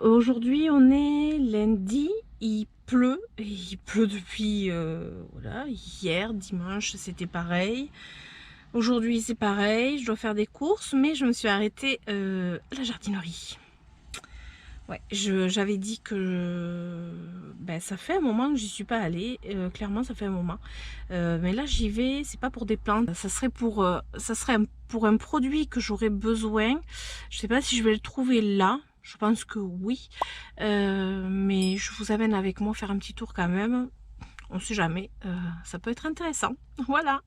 Aujourd'hui on est lundi, il pleut, et il pleut depuis voilà, hier, dimanche c'était pareil. Aujourd'hui c'est pareil, je dois faire des courses, mais je me suis arrêtée à la jardinerie. Ouais, j'avais dit que ben, ça fait un moment que j'y suis pas allée, clairement ça fait un moment. Mais là j'y vais, c'est pas pour des plantes, ça serait pour un produit que j'aurais besoin. Je sais pas si je vais le trouver là, je pense que oui. Mais je vous amène avec moi faire un petit tour quand même. On sait jamais, ça peut être intéressant. Voilà.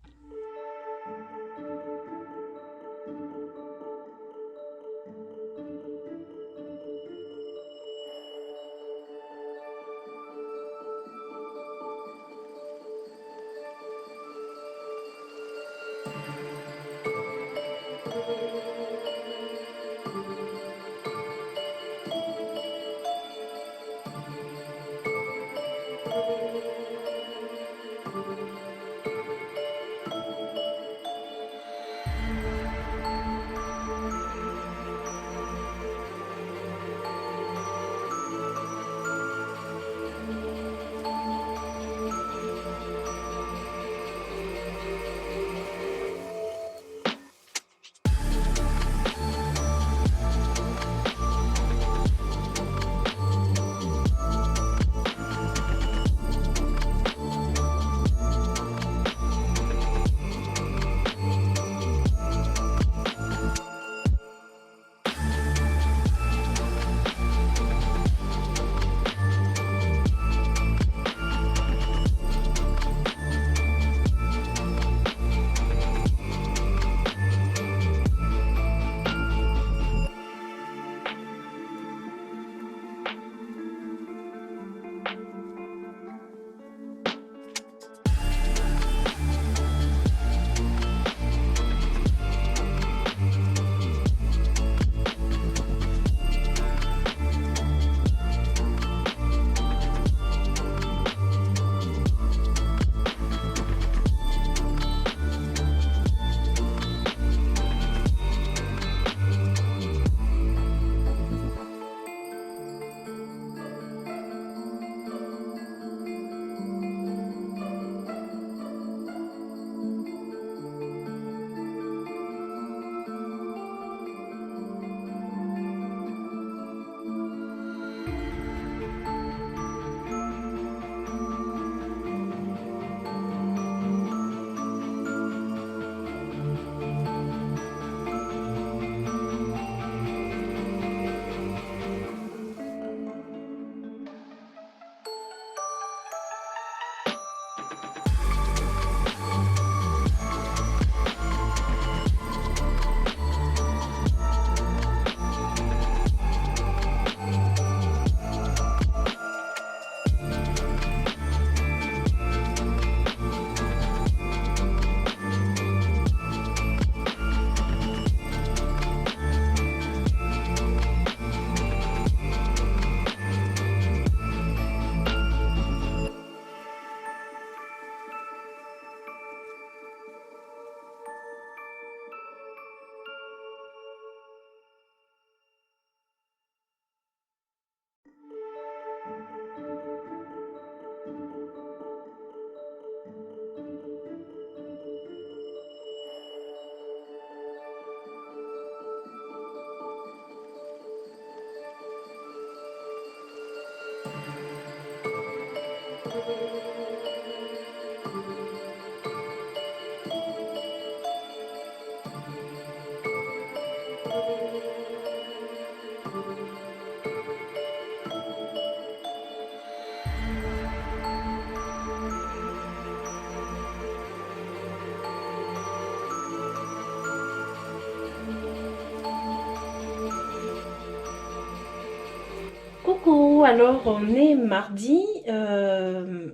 Coucou, alors on est mardi.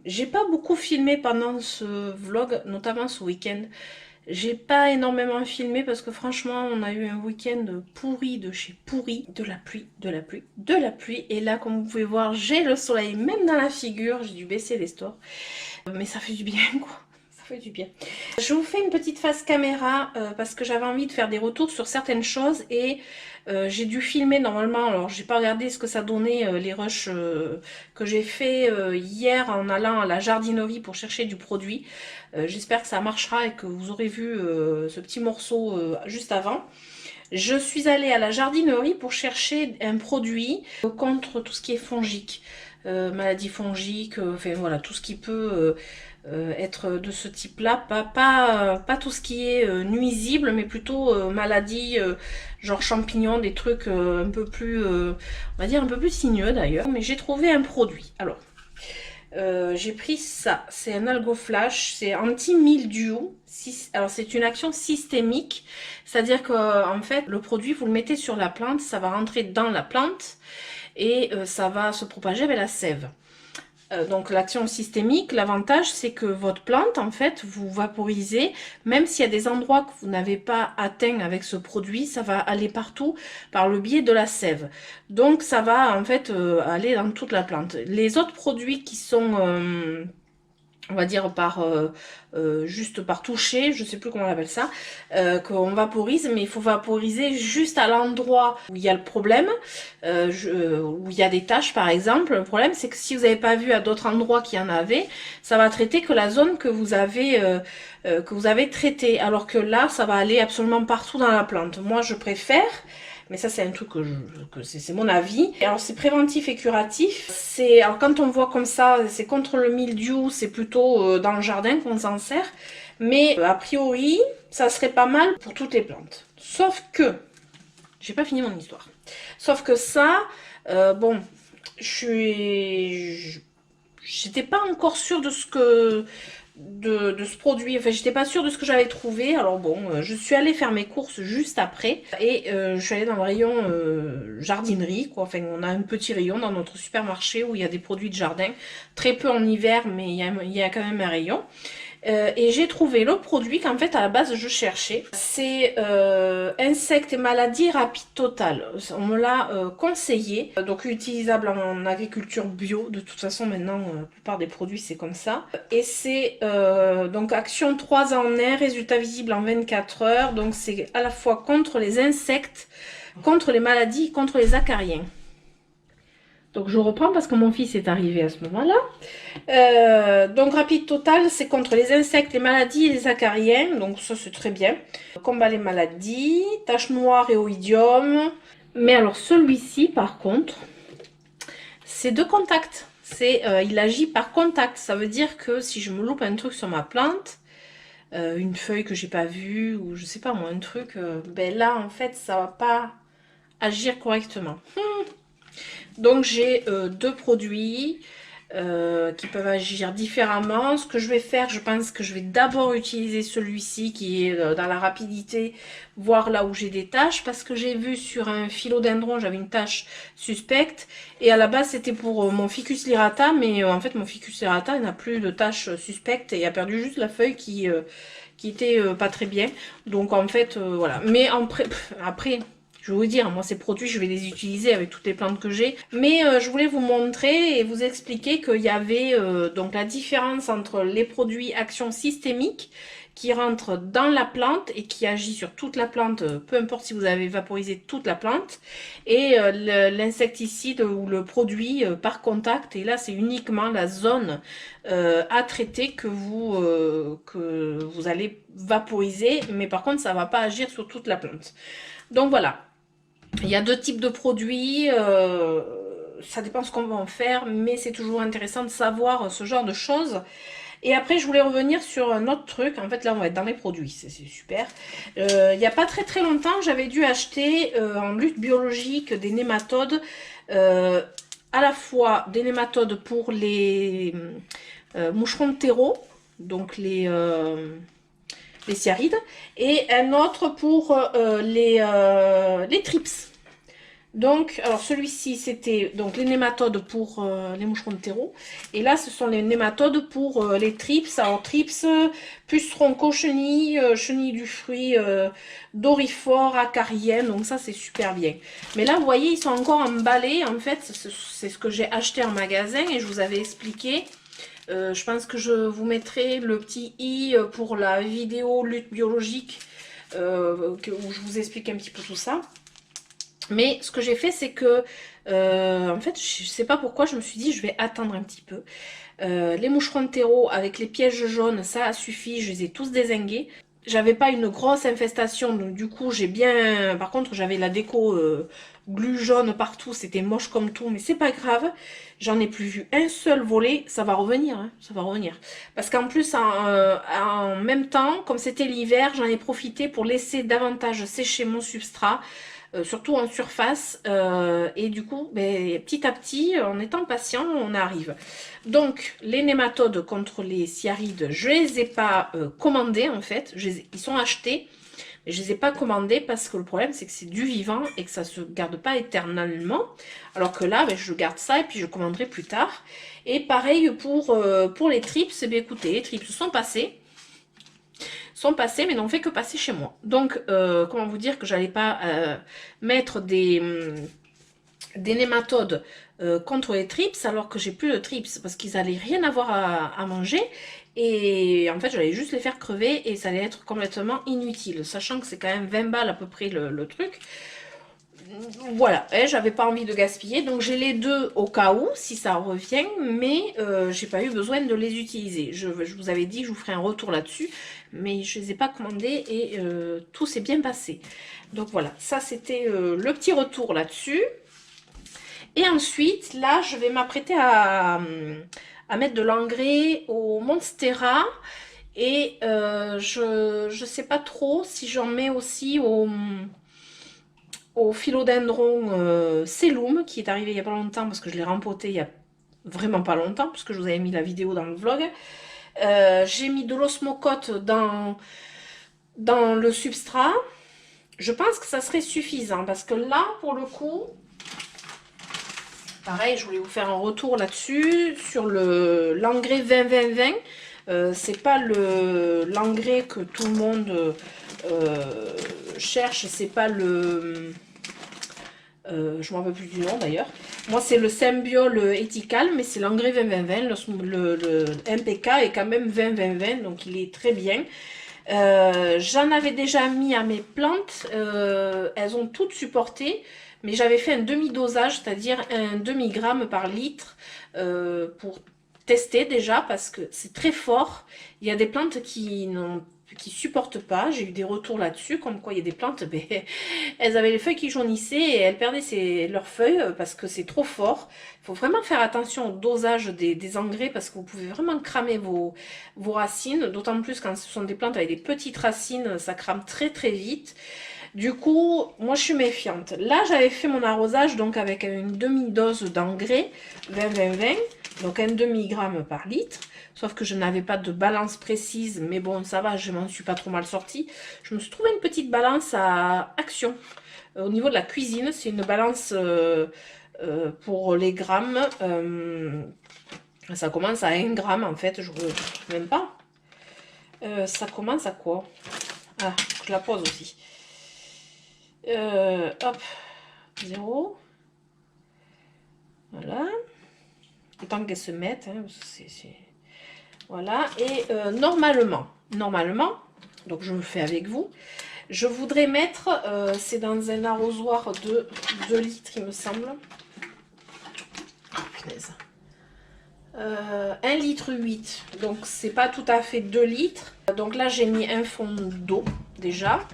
J'ai pas beaucoup filmé pendant ce vlog, notamment ce week-end. J'ai pas énormément filmé parce que franchement on a eu un week-end pourri de chez pourri, de la pluie, de la pluie, de la pluie. Et là comme vous pouvez voir j'ai le soleil même dans la figure, j'ai dû baisser les stores. Mais ça fait du bien quoi. fait du bien. Je vous fais une petite face caméra parce que j'avais envie de faire des retours sur certaines choses et j'ai dû filmer normalement. Alors j'ai pas regardé ce que ça donnait les rushs que j'ai fait hier en allant à la jardinerie pour chercher du produit. J'espère que ça marchera et que vous aurez vu ce petit morceau juste avant. Je suis allée à la jardinerie pour chercher un produit contre tout ce qui est fongique, maladie fongique, enfin voilà, tout ce qui peut être de ce type-là, pas tout ce qui est nuisible, mais plutôt maladie, genre champignons, des trucs un peu plus, on va dire un peu plus sinueux d'ailleurs. Mais j'ai trouvé un produit. Alors, j'ai pris ça, c'est un algo flash, c'est anti-mildiou. Alors c'est une action systémique, c'est-à-dire que en fait le produit vous le mettez sur la plante, ça va rentrer dans la plante et ça va se propager avec la sève. Donc l'action systémique, l'avantage c'est que votre plante en fait vous vaporisez, même s'il y a des endroits que vous n'avez pas atteints avec ce produit, ça va aller partout par le biais de la sève. Donc ça va en fait aller dans toute la plante. Les autres produits qui sont on va dire par juste par toucher, je sais plus comment on appelle ça, qu'on vaporise, mais il faut vaporiser juste à l'endroit où il y a le problème, où il y a des taches par exemple. Le problème c'est que si vous n'avez pas vu à d'autres endroits qu'il y en avait, ça va traiter que la zone que vous avez traitée, alors que là ça va aller absolument partout dans la plante. Moi je préfère, mais ça c'est un truc que c'est mon avis. Alors c'est préventif et curatif. Alors quand on voit comme ça, c'est contre le mildiou, c'est plutôt dans le jardin qu'on s'en sert. Mais a priori, ça serait pas mal pour toutes les plantes. Sauf que, j'ai pas fini mon histoire. Sauf que ça, bon, j'étais pas encore sûre de ce que de ce produit, enfin j'étais pas sûre de ce que j'avais trouvé. Alors bon, je suis allée faire mes courses juste après et je suis allée dans le rayon jardinerie quoi. Enfin on a un petit rayon dans notre supermarché où il y a des produits de jardin, très peu en hiver mais il y a quand même un rayon. Et j'ai trouvé le produit qu'en fait à la base je cherchais. C'est insectes et maladies rapide total. On me l'a conseillé. Donc utilisable en agriculture bio. De toute façon maintenant la plupart des produits c'est comme ça. Et c'est donc action 3 en 1, résultat visible en 24 heures. Donc c'est à la fois contre les insectes, contre les maladies, contre les acariens. Donc je reprends parce que mon fils est arrivé à ce moment-là. Donc rapide total, c'est contre les insectes, les maladies et les acariens. Donc ça c'est très bien. Combat les maladies, taches noires et oïdium. Mais alors celui-ci par contre, c'est de contact. Il agit par contact. Ça veut dire que si je me loupe un truc sur ma plante, une feuille que j'ai pas vue ou je sais pas moi un truc, ben là en fait ça va pas agir correctement. Donc j'ai deux produits qui peuvent agir différemment. Ce que je vais faire, je pense que je vais d'abord utiliser celui-ci qui est dans la rapidité, voir là où j'ai des taches, parce que j'ai vu sur un philodendron, j'avais une tache suspecte, et à la base c'était pour mon ficus lyrata, mais en fait mon ficus lyrata n'a plus de taches suspectes et a perdu juste la feuille qui était pas très bien. Donc en fait voilà. Mais après je vais vous dire, moi ces produits, je vais les utiliser avec toutes les plantes que j'ai. Mais je voulais vous montrer et vous expliquer qu'il y avait donc la différence entre les produits action systémique qui rentrent dans la plante et qui agit sur toute la plante, peu importe si vous avez vaporisé toute la plante, et l'insecticide ou le produit par contact. Et là, c'est uniquement la zone à traiter que vous allez vaporiser, mais par contre, ça ne va pas agir sur toute la plante. Donc voilà. Il y a deux types de produits, ça dépend ce qu'on va en faire, mais c'est toujours intéressant de savoir ce genre de choses. Et après, je voulais revenir sur un autre truc. En fait, là, on va être dans les produits, c'est super. Il n'y a pas très longtemps, j'avais dû acheter en lutte biologique des nématodes, à la fois des nématodes pour les moucherons de terreau, donc les cyarides, et un autre pour les trips. Donc, alors celui-ci, c'était donc les nématodes pour les moucherons de terreau. Et là, ce sont les nématodes pour les trips. Alors, trips, pucerons, cochenilles, chenilles du fruit, dorifores, acariennes. Donc ça, c'est super bien. Mais là, vous voyez, ils sont encore emballés. En fait, c'est ce que j'ai acheté en magasin et je vous avais expliqué Je pense que je vous mettrai le petit i pour la vidéo lutte biologique où je vous explique un petit peu tout ça. Mais ce que j'ai fait, c'est que, en fait, je sais pas pourquoi, je me suis dit, je vais attendre un petit peu. Les moucherons de terreau avec les pièges jaunes, ça a suffi, je les ai tous dézingués. J'avais pas une grosse infestation, donc du coup j'ai bien... Par contre j'avais la déco glu jaune partout, c'était moche comme tout, mais c'est pas grave. J'en ai plus vu un seul volet, ça va revenir, hein, ça va revenir. Parce qu'en plus, en même temps, comme c'était l'hiver, j'en ai profité pour laisser davantage sécher mon substrat, surtout en surface. Et du coup, ben, petit à petit, en étant patient, on arrive. Donc, les nématodes contre les cyarides, je les ai pas commandés en fait. Ils sont achetés, mais je les ai pas commandés parce que le problème c'est que c'est du vivant et que ça se garde pas éternellement. Alors que là, ben, je garde ça et puis je commanderai plus tard. Et pareil pour les trips, eh bien, écoutez, les trips sont passés. Mais n'ont fait que passer chez moi. Donc, comment vous dire que j'allais pas mettre des nématodes contre les trips alors que j'ai plus de trips parce qu'ils allaient rien avoir à manger et en fait j'allais juste les faire crever et ça allait être complètement inutile, sachant que c'est quand même 20 balles à peu près le truc. Voilà, j'avais pas envie de gaspiller, donc j'ai les deux au cas où, si ça revient, mais j'ai pas eu besoin de les utiliser. Je vous avais dit que je vous ferai un retour là-dessus, mais je les ai pas commandés et tout s'est bien passé. Donc voilà, ça c'était le petit retour là-dessus. Et ensuite, là, je vais m'apprêter à mettre de l'engrais au Monstera. Et je sais pas trop si j'en mets aussi au philodendron Cellum, qui est arrivé il y a pas longtemps, parce que je l'ai rempoté il y a vraiment pas longtemps, puisque je vous avais mis la vidéo dans le vlog. J'ai mis de l'osmocote dans le substrat. Je pense que ça serait suffisant, parce que là, pour le coup... Pareil, je voulais vous faire un retour là-dessus, sur l'engrais 20-20-20. C'est pas l'engrais que tout le monde cherche, c'est pas le... je ne me rappelle plus du nom d'ailleurs. Moi, c'est le Symbiol Ethical, mais c'est l'engrais 20-20-20. Le MPK est quand même 20-20-20, donc il est très bien. J'en avais déjà mis à mes plantes, elles ont toutes supporté, mais j'avais fait un demi-dosage, c'est-à-dire un demi-gramme par litre pour tester déjà, parce que c'est très fort. Il y a des plantes qui supportent pas, j'ai eu des retours là-dessus, comme quoi il y a des plantes, ben, elles avaient les feuilles qui jaunissaient et elles perdaient leurs feuilles parce que c'est trop fort. Il faut vraiment faire attention au dosage des engrais parce que vous pouvez vraiment cramer vos racines, d'autant plus quand ce sont des plantes avec des petites racines, ça crame très très vite. Du coup, moi je suis méfiante. Là, j'avais fait mon arrosage donc avec une demi-dose d'engrais 20-20-20, donc un demi-gramme par litre. Sauf que je n'avais pas de balance précise, mais bon, ça va, je m'en suis pas trop mal sortie. Je me suis trouvé une petite balance à Action. Au niveau de la cuisine, c'est une balance pour les grammes. Ça commence à 1 gramme en fait, je ne sais même pas. Ça commence à quoi? Ah, je la pose aussi. Hop, 0. Voilà. Le temps qu'elle se mette, hein, voilà. Et normalement, donc je le fais avec vous, je voudrais mettre, c'est dans un arrosoir de 2 litres, il me semble. Oh, punaise. 1 litre 8, donc c'est pas tout à fait 2 litres. Donc là, j'ai mis un fond d'eau déjà.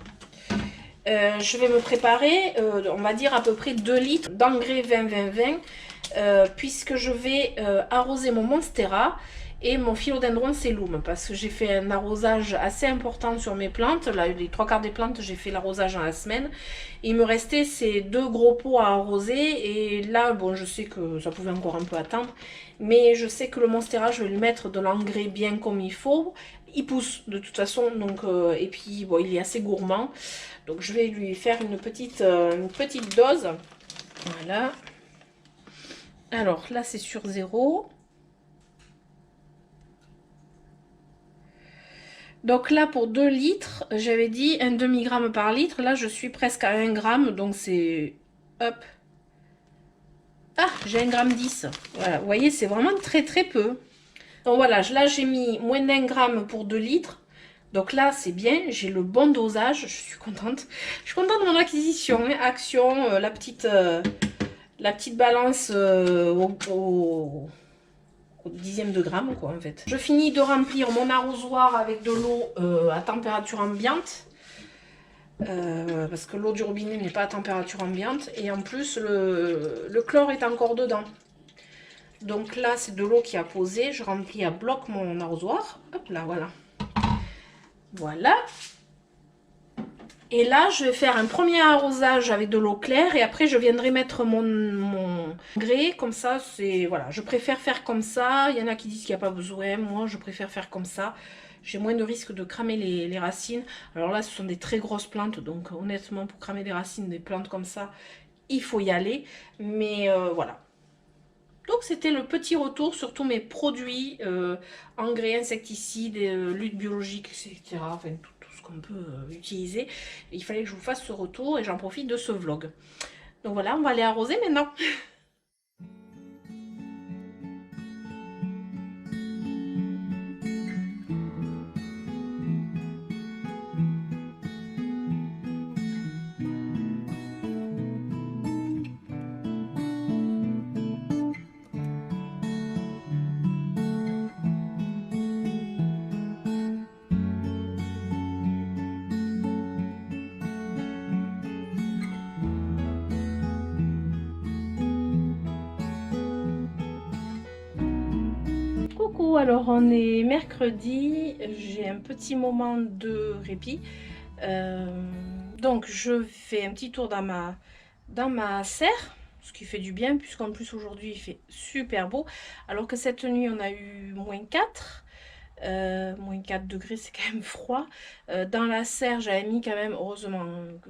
Je vais me préparer, on va dire à peu près 2 litres d'engrais 20-20-20, puisque je vais arroser mon Monstera et mon philodendron Cellum, parce que j'ai fait un arrosage assez important sur mes plantes. Là, les 3/4 des plantes, j'ai fait l'arrosage dans la semaine. Il me restait ces 2 gros pots à arroser, et là, bon, je sais que ça pouvait encore un peu attendre, mais je sais que le Monstera, je vais lui mettre de l'engrais bien comme il faut. Il pousse de toute façon, donc et puis bon, il est assez gourmand, donc je vais lui faire une petite dose. Voilà. Alors là, c'est sur 0. Donc là, pour 2 litres, j'avais dit un demi-gramme par litre. Là, je suis presque à 1 gramme, donc c'est... Hop. Ah, j'ai 1 gramme 10. Voilà, vous voyez, c'est vraiment très très peu. Donc voilà, là j'ai mis moins d'1 gramme pour 2 litres. Donc là c'est bien, j'ai le bon dosage, je suis contente. Je suis contente de mon acquisition, hein. Action, la petite balance au dixième de gramme quoi en fait. Je finis de remplir mon arrosoir avec de l'eau à température ambiante. Parce que l'eau du robinet n'est pas à température ambiante. Et en plus le chlore est encore dedans. Donc là, c'est de l'eau qui a posé. Je remplis à bloc mon arrosoir. Hop là, voilà. Voilà. Et là, je vais faire un premier arrosage avec de l'eau claire. Et après, je viendrai mettre mon grès. Comme ça, c'est... Voilà, je préfère faire comme ça. Il y en a qui disent qu'il n'y a pas besoin. Moi, je préfère faire comme ça. J'ai moins de risque de cramer les racines. Alors là, ce sont des très grosses plantes. Donc, honnêtement, pour cramer des racines, des plantes comme ça, il faut y aller. Mais voilà. Donc c'était le petit retour sur tous mes produits, engrais, insecticides, lutte biologique, etc. Enfin tout ce qu'on peut utiliser. Il fallait que je vous fasse ce retour et j'en profite de ce vlog. Donc voilà, on va aller arroser maintenant. Coucou, alors on est mercredi, j'ai un petit moment de répit. Donc je fais un petit tour dans ma serre, ce qui fait du bien puisqu'en plus aujourd'hui il fait super beau. Alors que cette nuit on a eu -4. Moins 4 degrés, c'est quand même froid. Dans la serre, j'avais mis quand même, heureusement,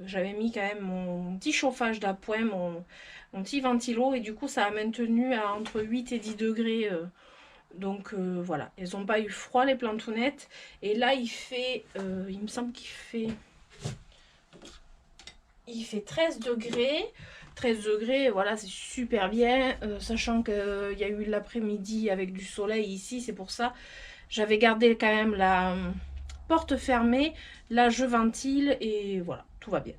j'avais mis quand même mon petit chauffage d'appoint, mon petit ventilo, et du coup, ça a maintenu à entre 8 et 10 degrés. Donc voilà, elles n'ont pas eu froid, les plantounettes. Et là, il me semble il fait 13 degrés. 13 degrés, voilà, c'est super bien, sachant qu'il y a eu l'après-midi avec du soleil ici, c'est pour ça. J'avais gardé quand même la porte fermée. Là, je ventile et voilà, tout va bien.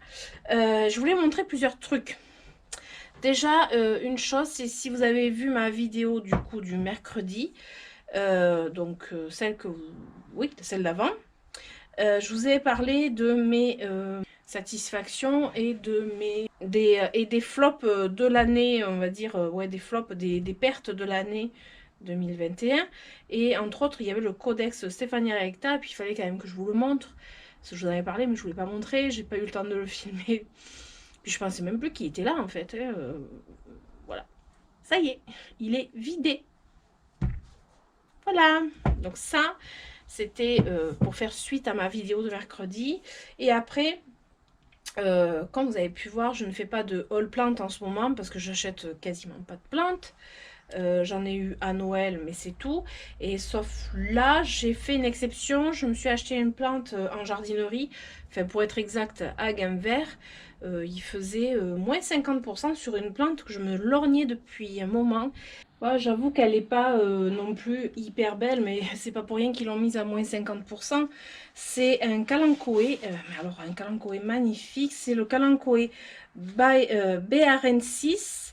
Je voulais montrer plusieurs trucs. Déjà, une chose, c'est si vous avez vu ma vidéo du coup du mercredi, celle que vous... Oui, celle d'avant. Je vous ai parlé de mes satisfactions et des flops de l'année, on va dire, ouais, des flops, des pertes de l'année 2021. Et entre autres, il y avait le codex Stéphanie Recta, puis il fallait quand même que je vous le montre. Parce que je vous en avais parlé, mais je ne voulais pas montrer, j'ai pas eu le temps de le filmer. Puis je pensais même plus qu'il était là en fait. Hein. Voilà. Ça y est, il est vidé. Voilà. Donc ça, c'était pour faire suite à ma vidéo de mercredi. Et après, comme vous avez pu voir, je ne fais pas de haul plant en ce moment parce que j'achète quasiment pas de plantes. J'en ai eu à Noël, mais c'est tout. Et sauf là, j'ai fait une exception. Je me suis acheté une plante en jardinerie, enfin pour être exact, à gamme vert. Il faisait moins 50% sur une plante que je me lorgnais depuis un moment. Ouais, j'avoue qu'elle n'est pas non plus hyper belle, mais c'est pas pour rien qu'ils l'ont mise à moins 50%. C'est un kalanchoé, mais alors un kalanchoé magnifique. C'est le kalanchoé BRN6.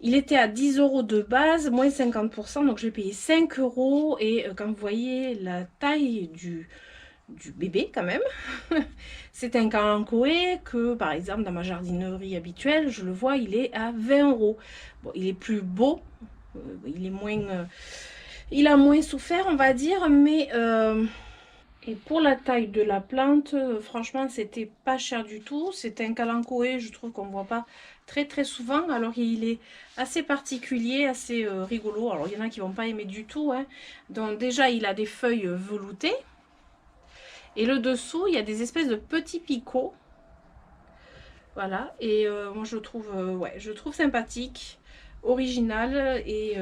Il était à 10 € de base, moins 50%, donc j'ai payé 5 €. Et quand vous voyez la taille du bébé quand même, c'est un kalanchoé que par exemple dans ma jardinerie habituelle, je le vois, il est à 20 €. Bon, il est plus beau, il est moins, il a moins souffert on va dire, mais et pour la taille de la plante, franchement c'était pas cher du tout. C'est un kalanchoé, je trouve qu'on voit pas très souvent, alors il est assez particulier, assez rigolo. Alors il y en a qui vont pas aimer du tout, hein. Donc déjà il a des feuilles veloutées, et le dessous il y a des espèces de petits picots, voilà. Et moi je trouve ouais, je trouve sympathique, original, et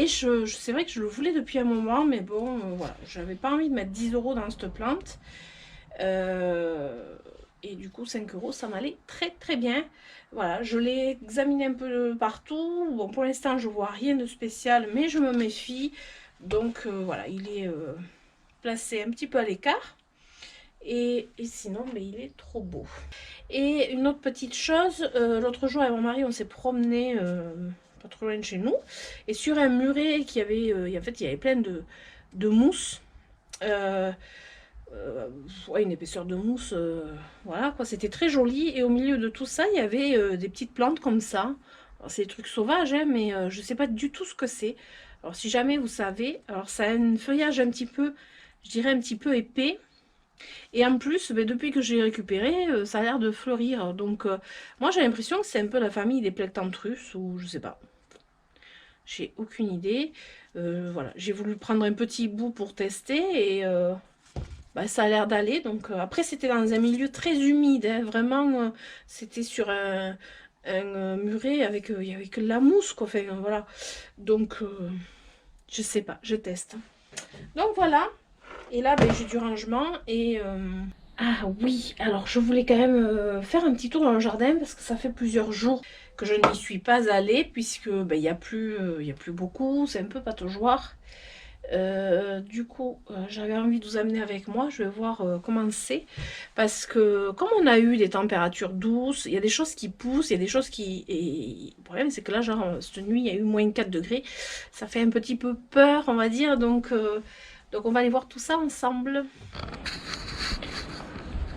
c'est vrai que je le voulais depuis un moment, mais bon voilà, j'avais pas envie de mettre 10 € dans cette plante. Et du coup 5 € ça m'allait très bien. Voilà, je l'ai examiné un peu partout. Bon, pour l'instant je vois rien de spécial, mais je me méfie. Donc voilà, il est placé un petit peu à l'écart. Et sinon, mais il est trop beau. Et une autre petite chose, l'autre jour avec mon mari, on s'est promené pas trop loin de chez nous. Et sur un muret qui avait, en fait, il y avait plein de mousse. Ouais, une épaisseur de mousse, voilà quoi, c'était très joli. Et au milieu de tout ça, il y avait des petites plantes comme ça. C'est des trucs sauvages, hein, mais je sais pas du tout ce que c'est. Alors si jamais vous savez, alors ça a un feuillage un petit peu, je dirais un petit peu épais. Et en plus, ben, depuis que j'ai récupéré, ça a l'air de fleurir. Donc moi j'ai l'impression que c'est un peu la famille des Plectanthus, ou je sais pas. J'ai aucune idée. Voilà, j'ai voulu prendre un petit bout pour tester et bah, ça a l'air d'aller. Donc après c'était dans un milieu très humide, hein, vraiment c'était sur un muret avec il y avait que de la mousse quoi. Enfin voilà. Donc je sais pas, je teste. Donc voilà. Et là ben, j'ai du rangement et ah oui, alors je voulais quand même faire un petit tour dans le jardin parce que ça fait plusieurs jours que je n'y suis pas allée puisque ben, il n'y a plus beaucoup, c'est un peu pataugeoire. Du coup, j'avais envie de vous amener avec moi. Je vais voir comment c'est. Parce que comme on a eu des températures douces, il y a des choses qui poussent, il y a des choses qui... Et le problème, c'est que là, genre, cette nuit, il y a eu moins 4 degrés. Ça fait un petit peu peur, on va dire. Donc on va aller voir tout ça ensemble.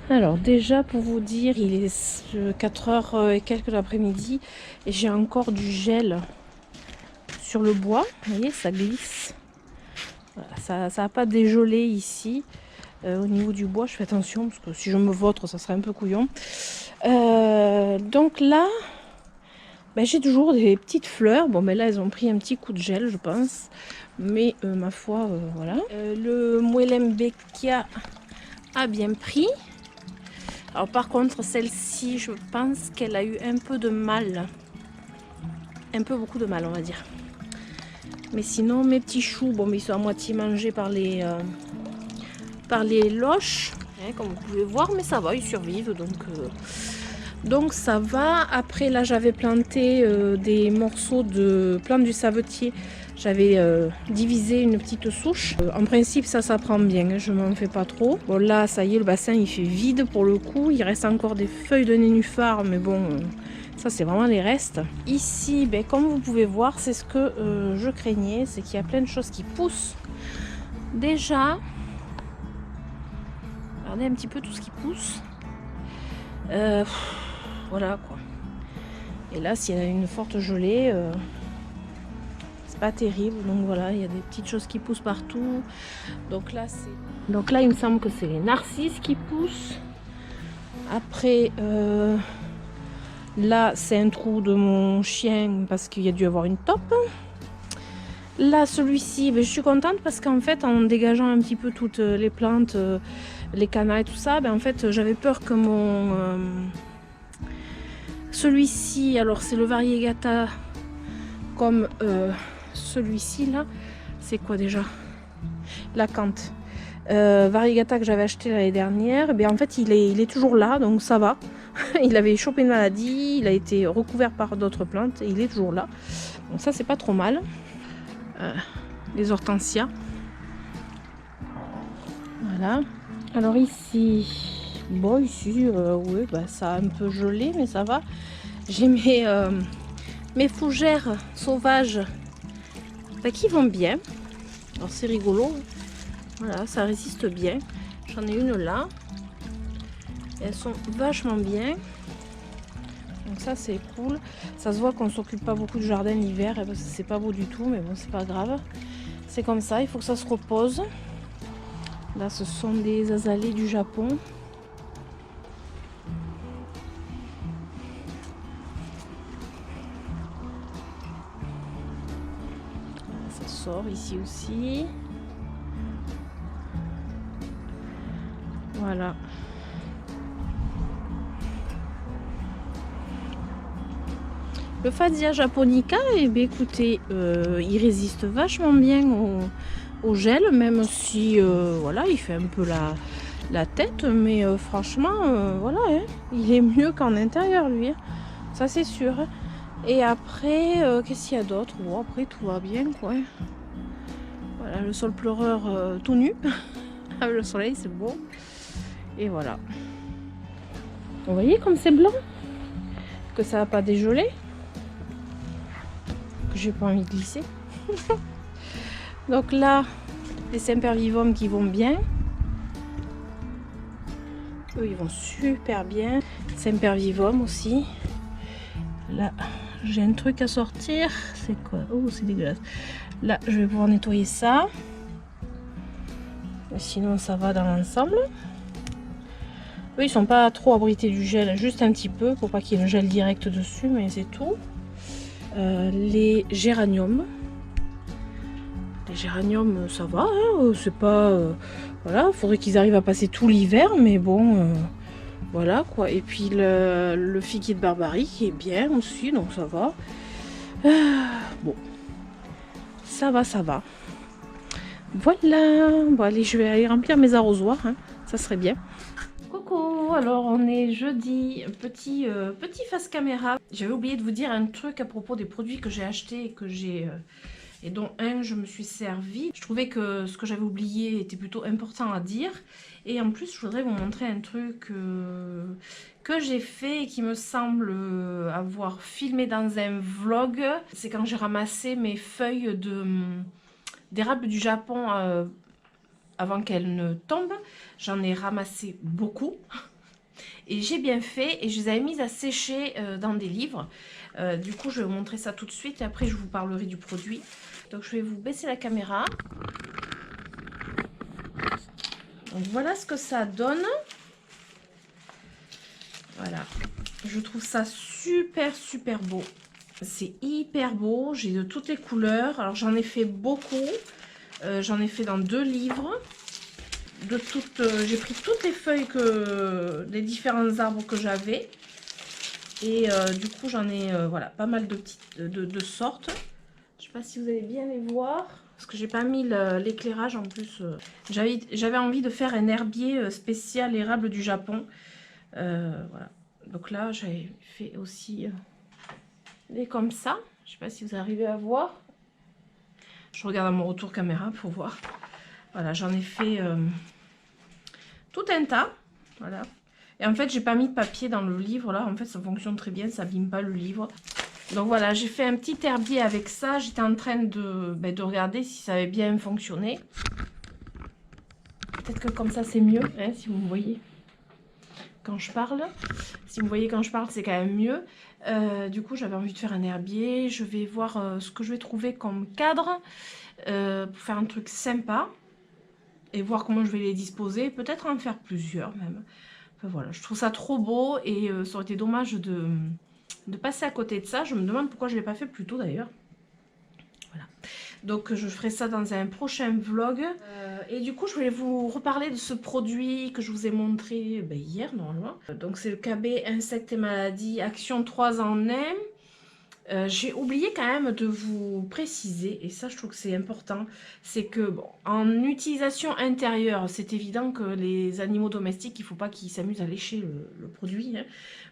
Alors déjà, pour vous dire, il est 4h et quelques de l'après-midi. Et j'ai encore du gel sur le bois. Vous voyez, ça glisse. Voilà, ça n'a pas dégelé ici. Au niveau du bois, je fais attention parce que si je me vautre, ça serait un peu couillon. Donc là, ben, j'ai toujours des petites fleurs. Bon, mais là, elles ont pris un petit coup de gel, je pense. Mais ma foi, voilà. Le Moelenbeekia a bien pris. Alors par contre, celle-ci, je pense qu'elle a eu un peu de mal. Un peu beaucoup de mal, on va dire. Mais sinon, mes petits choux, bon, mais ils sont à moitié mangés par les loches, hein, comme vous pouvez voir, mais ça va, ils survivent, donc ça va. Après, là, j'avais planté des morceaux de plantes du savetier. J'avais divisé une petite souche. En principe, ça prend bien, hein, je m'en fais pas trop. Bon, là, ça y est, le bassin, il fait vide pour le coup. Il reste encore des feuilles de nénuphar, mais bon... ça, c'est vraiment les restes. Ici, ben, comme vous pouvez voir, c'est ce que je craignais. C'est qu'il y a plein de choses qui poussent. Déjà, regardez un petit peu tout ce qui pousse. Voilà, quoi. Et là, s'il y a une forte gelée, c'est pas terrible. Donc voilà, il y a des petites choses qui poussent partout. Donc là, il me semble que c'est les narcisses qui poussent. Après... là, c'est un trou de mon chien parce qu'il y a dû avoir une taupe. Là, celui-ci, ben, je suis contente parce qu'en fait, en dégageant un petit peu toutes les plantes, les canaux et tout ça, ben, en fait, j'avais peur que mon... celui-ci, alors c'est le Variegata comme celui-ci là. C'est quoi déjà? La Cante. Variegata que j'avais acheté l'année dernière, ben, en fait, il est toujours là, donc ça va. Il avait chopé une maladie, il a été recouvert par d'autres plantes et il est toujours là. Donc ça, c'est pas trop mal. Les hortensias. Voilà. Alors ici, bon ici, oui, bah, ça a un peu gelé, mais ça va. J'ai mes fougères sauvages bah, qui vont bien. Alors c'est rigolo. Voilà, ça résiste bien. J'en ai une là. Elles sont vachement bien. Donc ça c'est cool. Ça se voit qu'on s'occupe pas beaucoup du jardin l'hiver parce que c'est pas beau du tout, mais bon c'est pas grave. C'est comme ça, il faut que ça se repose. Là ce sont des azalées du Japon. Ça sort ici aussi. Voilà. Le Fatsia japonica, eh bien, écoutez, il résiste vachement bien au gel, même si voilà, il fait un peu la tête, mais franchement, voilà, hein, il est mieux qu'en intérieur lui, hein, ça c'est sûr. Et après, qu'est-ce qu'il y a d'autre? Bon, après tout va bien, quoi. Voilà, le sol pleureur tout nu. Avec le soleil, c'est beau. Et voilà. Vous voyez comme c'est blanc? Que ça n'a pas dégelé? Que j'ai pas envie de glisser. Donc là, les Sempervivum qui vont bien. Eux, ils vont super bien. Sempervivum aussi. Là, j'ai un truc à sortir. C'est quoi? Oh, c'est dégueulasse. Là, je vais pouvoir nettoyer ça. Sinon, ça va dans l'ensemble. Eux, ils sont pas trop abrités du gel, juste un petit peu pour pas qu'il y ait le gel direct dessus, mais c'est tout. Les géraniums. Les géraniums, ça va, hein, c'est pas... voilà, faudrait qu'ils arrivent à passer tout l'hiver, mais bon... voilà quoi, et puis le figuier de Barbarie qui est bien aussi, donc ça va. Bon, ça va, ça va. Voilà, bon allez, je vais aller remplir mes arrosoirs, hein. Ça serait bien. Coucou, alors on est jeudi, petit face caméra. J'avais oublié de vous dire un truc à propos des produits que j'ai achetés et que j'ai... et dont je me suis servi. Je trouvais que ce que j'avais oublié était plutôt important à dire. Et en plus, je voudrais vous montrer un truc que j'ai fait et qui me semble avoir filmé dans un vlog. C'est quand j'ai ramassé mes feuilles d'érable du Japon avant qu'elles ne tombent. J'en ai ramassé beaucoup. Et j'ai bien fait et je les avais mises à sécher dans des livres. Du coup, je vais vous montrer ça tout de suite et après, je vous parlerai du produit. Donc, je vais vous baisser la caméra. Donc, voilà ce que ça donne. Voilà. Je trouve ça super, super beau. C'est hyper beau. J'ai de toutes les couleurs. Alors, j'en ai fait beaucoup. J'en ai fait dans 2 livres. J'ai pris toutes les feuilles des différents arbres que j'avais. Et du coup, j'en ai voilà, pas mal de petites de sortes. Je sais pas si vous allez bien les voir. Parce que j'ai pas mis l'éclairage en plus. J'avais envie de faire un herbier spécial érable du Japon. Voilà. Donc là, j'ai fait aussi des comme ça. Je sais pas si vous arrivez à voir. Je regarde à mon retour caméra pour voir. Voilà, j'en ai fait tout un tas. Voilà. Et en fait, j'ai pas mis de papier dans le livre là. En fait, ça fonctionne très bien, ça abîme pas le livre. Donc voilà, j'ai fait un petit herbier avec ça. J'étais en train de regarder si ça avait bien fonctionné. Peut-être que comme ça, c'est mieux, hein, si vous me voyez quand je parle. Si vous me voyez quand je parle, c'est quand même mieux. Du coup, j'avais envie de faire un herbier. Je vais voir ce que je vais trouver comme cadre pour faire un truc sympa. Et voir comment je vais les disposer. Peut-être en faire plusieurs même. Enfin, voilà, je trouve ça trop beau et ça aurait été dommage de passer à côté de ça. Je me demande pourquoi je ne l'ai pas fait plus tôt d'ailleurs. Voilà. Donc je ferai ça dans un prochain vlog. Et du coup, je voulais vous reparler de ce produit que je vous ai montré hier normalement. Donc c'est le KB Insectes et Maladies Action 3 en 1. J'ai oublié quand même de vous préciser, et ça je trouve que c'est important, c'est que bon, en utilisation intérieure, c'est évident que les animaux domestiques, il ne faut pas qu'ils s'amusent à lécher le produit, hein,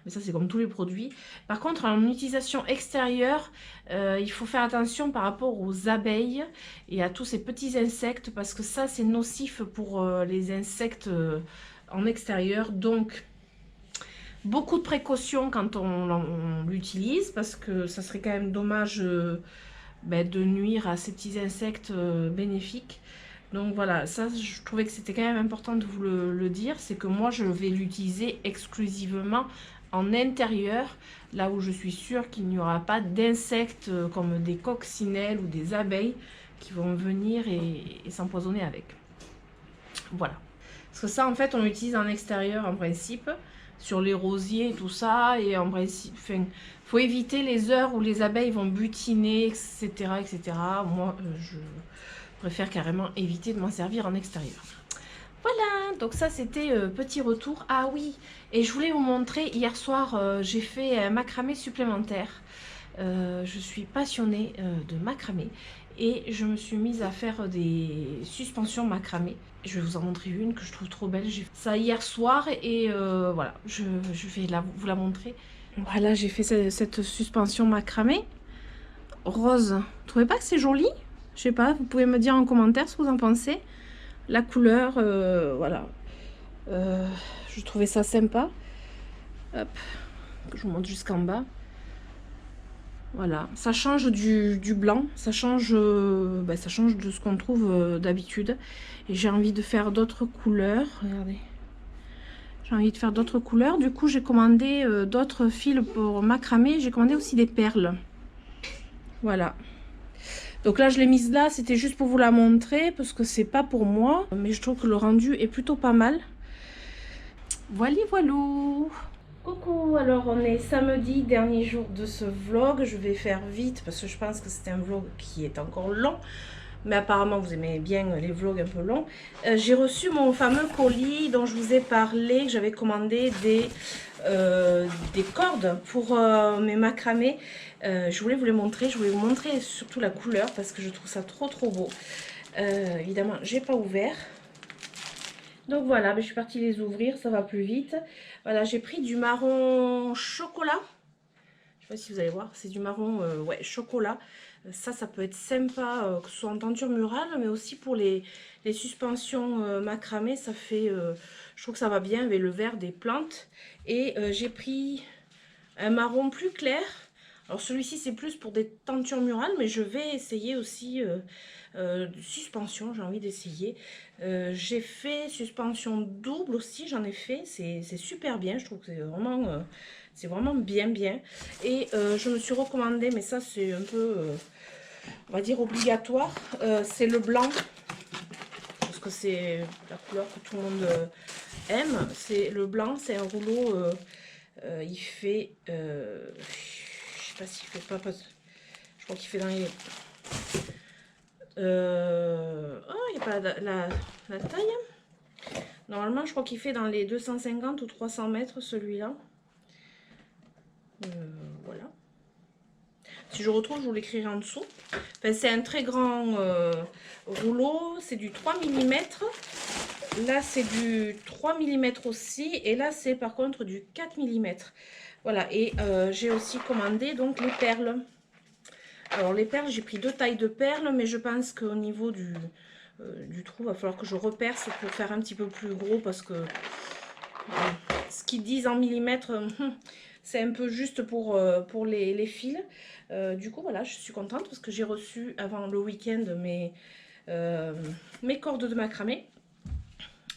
mais ça c'est comme tous les produits. Par contre, en utilisation extérieure, il faut faire attention par rapport aux abeilles et à tous ces petits insectes, parce que ça c'est nocif pour les insectes en extérieur, donc... Beaucoup de précautions quand on l'utilise parce que ça serait quand même dommage de nuire à ces petits insectes bénéfiques. Donc voilà, ça je trouvais que c'était quand même important de vous le dire. C'est que moi je vais l'utiliser exclusivement en intérieur, là où je suis sûre qu'il n'y aura pas d'insectes comme des coccinelles ou des abeilles qui vont venir et s'empoisonner avec. Voilà. Parce que ça en fait on l'utilise en extérieur en principe. Sur les rosiers et tout ça, et en principe, faut éviter les heures où les abeilles vont butiner, etc. etc. Moi, je préfère carrément éviter de m'en servir en extérieur. Voilà, donc ça c'était petit retour. Ah oui, et je voulais vous montrer, hier soir, j'ai fait un macramé supplémentaire. Je suis passionnée de macramé. Et je me suis mise à faire des suspensions macramé. Je vais vous en montrer une que je trouve trop belle. J'ai fait ça hier soir et voilà, je vais vous la montrer. Voilà, j'ai fait cette suspension macramé rose. Vous trouvez pas que c'est joli? Je sais pas, vous pouvez me dire en commentaire ce que vous en pensez. La couleur, voilà. Je trouvais ça sympa. Hop, je vous montre jusqu'en bas. Voilà, ça change du blanc, ça change de ce qu'on trouve d'habitude. Et j'ai envie de faire d'autres couleurs. Regardez. J'ai envie de faire d'autres couleurs. Du coup, j'ai commandé d'autres fils pour macramé. J'ai commandé aussi des perles. Voilà. Donc là, je l'ai mise là. C'était juste pour vous la montrer parce que c'est pas pour moi. Mais je trouve que le rendu est plutôt pas mal. Voilà, voilà. Coucou, alors on est samedi, dernier jour de ce vlog. Je vais faire vite parce que je pense que c'est un vlog qui est encore long. Mais apparemment vous aimez bien les vlogs un peu longs. J'ai reçu mon fameux colis dont je vous ai parlé, que j'avais commandé des cordes pour mes macramés. Je voulais vous les montrer, je voulais vous montrer surtout la couleur parce que je trouve ça trop beau. Évidemment, j'ai pas ouvert. Donc voilà, je suis partie les ouvrir, ça va plus vite. Voilà, j'ai pris du marron chocolat. Je sais pas si vous allez voir, c'est du marron ouais, chocolat. Ça peut être sympa, que ce soit en tenture murale, mais aussi pour les suspensions macramé. Ça fait, je trouve que ça va bien avec le vert des plantes. Et j'ai pris un marron plus clair. Alors celui-ci c'est plus pour des tentures murales, mais je vais essayer aussi suspension, j'ai envie d'essayer. J'ai fait suspension double aussi, j'en ai fait, c'est super bien, je trouve que c'est vraiment bien. Et je me suis recommandé, mais ça c'est un peu, on va dire obligatoire, c'est le blanc, parce que c'est la couleur que tout le monde aime. C'est le blanc, c'est un rouleau, il fait... je sais pas s'il fait pas, je crois qu'il fait dans les... oh, il n'y a pas la taille. Normalement, je crois qu'il fait dans les 250 ou 300 mètres, celui-là. Voilà. Si je retrouve, je vous l'écrirai en dessous. Enfin, c'est un très grand rouleau. C'est du 3 mm. Là, c'est du 3 mm aussi. Et là, c'est par contre du 4 mm. Voilà, et j'ai aussi commandé donc les perles. Alors les perles, j'ai pris 2 tailles de perles, mais je pense qu'au niveau du trou, il va falloir que je reperce pour faire un petit peu plus gros, parce que ce qu'ils disent en millimètres, c'est un peu juste pour les fils. Du coup, voilà, je suis contente parce que j'ai reçu avant le week-end mes cordes de macramé.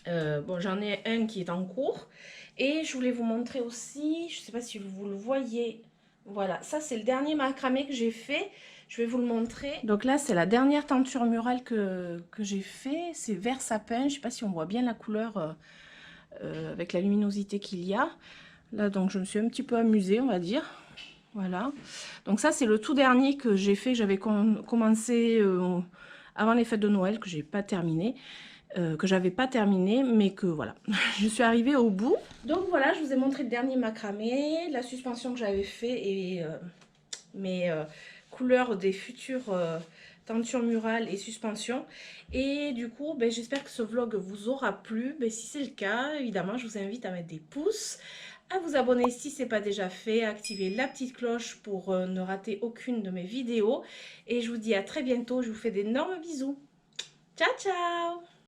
Bon, j'en ai un qui est en cours. Et je voulais vous montrer aussi, je ne sais pas si vous le voyez, voilà, ça c'est le dernier macramé que j'ai fait. Je vais vous le montrer. Donc là, c'est la dernière tenture murale que j'ai fait. C'est vert sapin. Je ne sais pas si on voit bien la couleur avec la luminosité qu'il y a. Là, donc, je me suis un petit peu amusée, on va dire. Voilà. Donc ça, c'est le tout dernier que j'ai fait. J'avais commencé avant les fêtes de Noël, que j'ai pas terminé. Que j'avais pas terminé, mais que voilà, je suis arrivée au bout. Donc voilà, je vous ai montré le dernier macramé, la suspension que j'avais fait et mes couleurs des futures tentures murales et suspensions. Et du coup, j'espère que ce vlog vous aura plu. Si c'est le cas, évidemment, je vous invite à mettre des pouces, à vous abonner si ce n'est pas déjà fait, à activer la petite cloche pour ne rater aucune de mes vidéos. Et je vous dis à très bientôt, je vous fais d'énormes bisous. Ciao, ciao!